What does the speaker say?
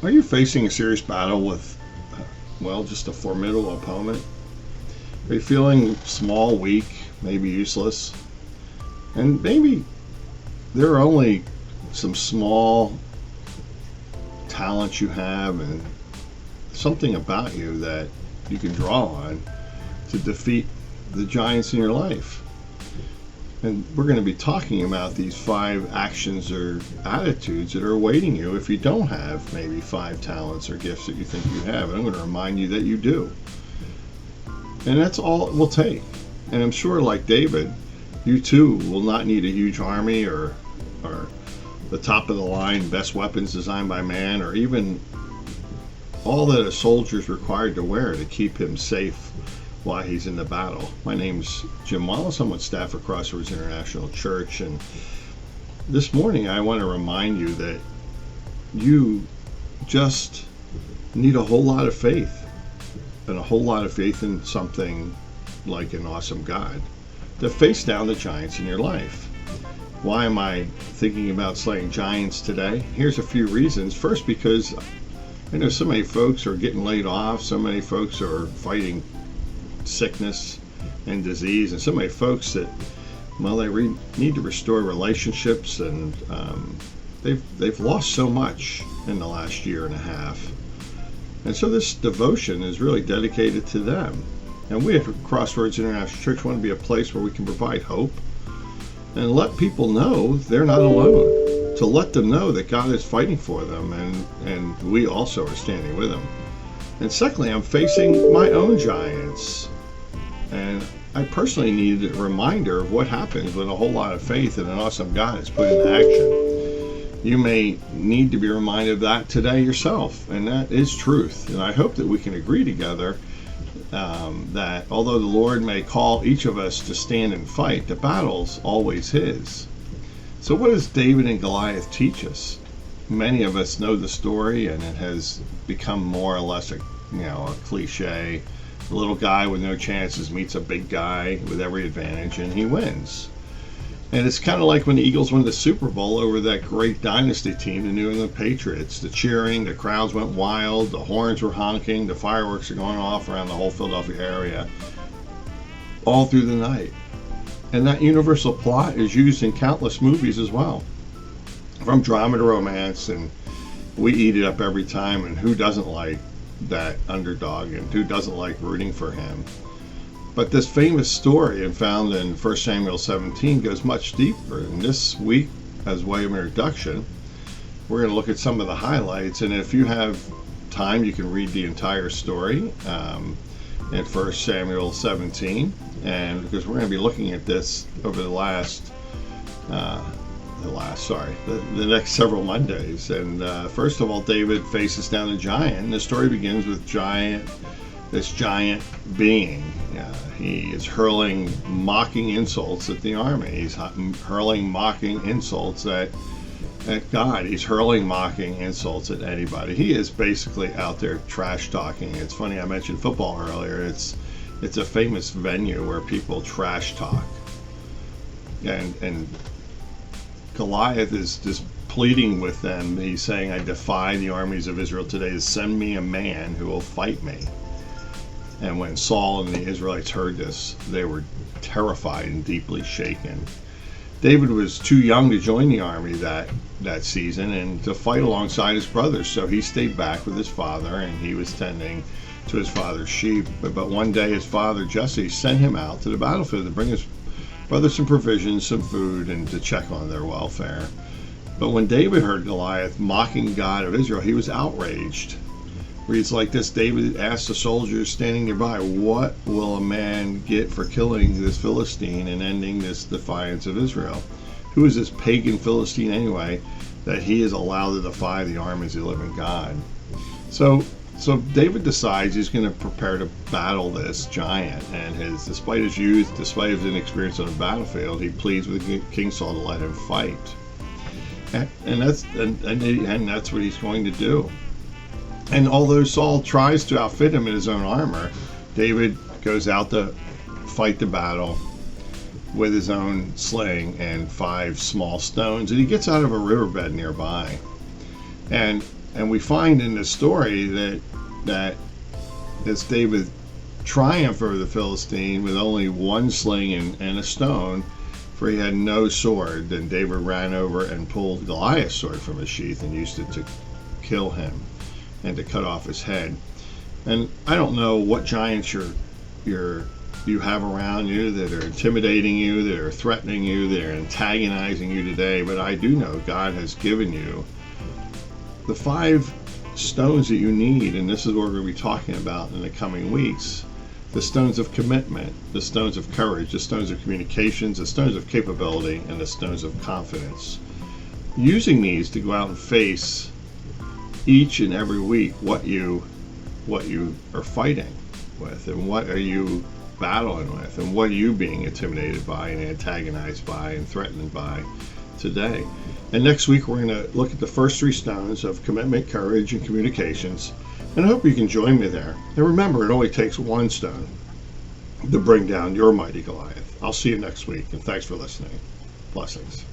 Are you facing a serious battle with, just a formidable opponent? Are you feeling small, weak, maybe useless? And maybe there are only some small talents you have and something about you that you can draw on to defeat the giants in your life. And we're going to be talking about these 5 actions or attitudes that are awaiting you if you don't have maybe 5 talents or gifts that you think you have. And I'm going to remind you that you do. And that's all it will take. And I'm sure, like David, you too will not need a huge army or the top of the line best weapons designed by man, or even all that a soldier is required to wear to keep him safe while he's in the battle. My name's Jim Wallace. I'm with staff at Crossroads International Church, and this morning I want to remind you that you just need a whole lot of faith, and a whole lot of faith in something like an awesome God to face down the giants in your life. Why am I thinking about slaying giants today? Here's a few reasons. First, because I know so many folks are getting laid off, so many folks are fighting sickness and disease, and so many folks that, they need to restore relationships, and they've lost so much in the last year and a half. And so this devotion is really dedicated to them. And we at Crossroads International Church want to be a place where we can provide hope and let people know they're not alone, to let them know that God is fighting for them, and we also are standing with them. And secondly, I'm facing my own giants. And I personally needed a reminder of what happens when a whole lot of faith in an awesome God is put into action. You may need to be reminded of that today yourself, and that is truth. And I hope that we can agree together that although the Lord may call each of us to stand and fight, the battle's always His. So what does David and Goliath teach us? Many of us know the story, and it has become more or less a cliche. The little guy with no chances meets a big guy with every advantage, and he wins. And it's kind of like when the Eagles won the Super Bowl over that great dynasty team, the New England Patriots. The cheering, the crowds went wild, the horns were honking, the fireworks are going off around the whole Philadelphia area all through the night. And that universal plot is used in countless movies as well, from drama to romance, and we eat it up every time. And who doesn't like that underdog, and who doesn't like rooting for him? But this famous story, and found in 1 Samuel 17, goes much deeper. And this week, as way of introduction, we're going to look at some of the highlights. And if you have time, you can read the entire story in 1 Samuel 17. And because we're going to be looking at this over the next several Mondays. And first of all, David faces down a giant. And the story begins with this giant being. He is hurling mocking insults at the army. He's hurling mocking insults at God. He's hurling mocking insults at anybody. He is basically out there trash talking. It's funny, I mentioned football earlier. It's a famous venue where people trash talk. And Goliath is just pleading with them. He's saying, I defy the armies of Israel today to send me a man who will fight me. And when Saul and the Israelites heard this, they were terrified and deeply shaken. David was too young to join the army that season and to fight alongside his brothers, so he stayed back with his father, and he was tending to his father's sheep. But one day his father, Jesse, sent him out to the battlefield to bring his brothers some provisions, some food, and to check on their welfare. But when David heard Goliath mocking God of Israel, he was outraged. Reads like this: David asked the soldiers standing nearby, what will a man get for killing this Philistine and ending this defiance of Israel? Who is this pagan Philistine anyway, that he is allowed to defy the armies of the living God? So David decides he's going to prepare to battle this giant, and despite his youth, despite his inexperience on the battlefield, he pleads with King Saul to let him fight. And that's what he's going to do. And although Saul tries to outfit him in his own armor, David goes out to fight the battle with his own sling and 5 small stones, and he gets out of a riverbed nearby. And And we find in this story that as David triumphed over the Philistine with only one sling and a stone, for he had no sword, then David ran over and pulled Goliath's sword from his sheath and used it to kill him and to cut off his head. And I don't know what giants you have around you that are intimidating you, that are threatening you, that are antagonizing you today, but I do know God has given you the 5 stones that you need, and this is what we're going to be talking about in the coming weeks. The stones of commitment, the stones of courage, the stones of communications, the stones of capability, and the stones of confidence. Using these to go out and face each and every week what you are fighting with, and what are you battling with, and what are you being intimidated by and antagonized by and threatened by today. And next week we're going to look at the first 3 stones of commitment, courage, and communications. And I hope you can join me there. And remember, it only takes 1 stone to bring down your mighty Goliath. I'll see you next week, and thanks for listening. Blessings.